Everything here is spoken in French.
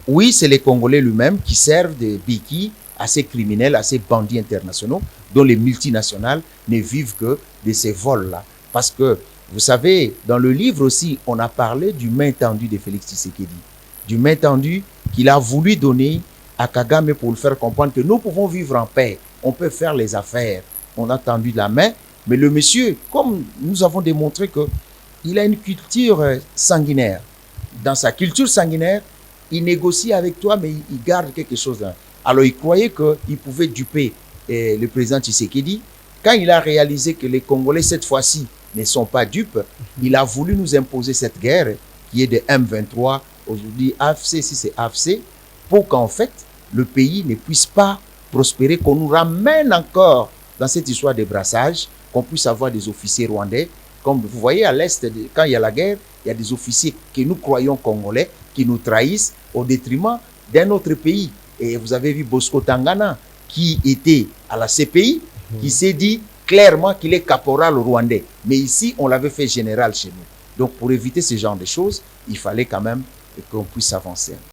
Oui, c'est les Congolais eux-mêmes qui servent de béquilles à ces criminels, à ces bandits internationaux, dont les multinationales ne vivent que de ces vols-là. Parce que, vous savez, dans le livre aussi, on a parlé du main tendu de Félix Tshisekedi. Du main tendu qu'il a voulu donner à Kagame pour le faire comprendre que nous pouvons vivre en paix, on peut faire les affaires. On a tendu la main, mais le monsieur, comme nous avons démontré qu'il a une culture sanguinaire. Dans sa culture sanguinaire, il négocie avec toi, mais il garde quelque chose. Alors, il croyait qu'il pouvait duper le président Tshisekedi. Quand il a réalisé que les Congolais, cette fois-ci, ne sont pas dupes, il a voulu nous imposer cette guerre qui est de M23, aujourd'hui AFC, si c'est AFC, pour qu'en fait, le pays ne puisse pas prospérer, qu'on nous ramène encore dans cette histoire de brassage, qu'on puisse avoir des officiers rwandais. Comme vous voyez à l'Est, quand il y a la guerre, il y a des officiers que nous croyons congolais qui nous trahissent au détriment d'un autre pays. Et vous avez vu Bosco Tangana, qui était à la CPI, qui s'est dit clairement qu'il est caporal rwandais. Mais ici, on l'avait fait général chez nous. Donc, pour éviter ce genre de choses, il fallait quand même qu'on puisse avancer.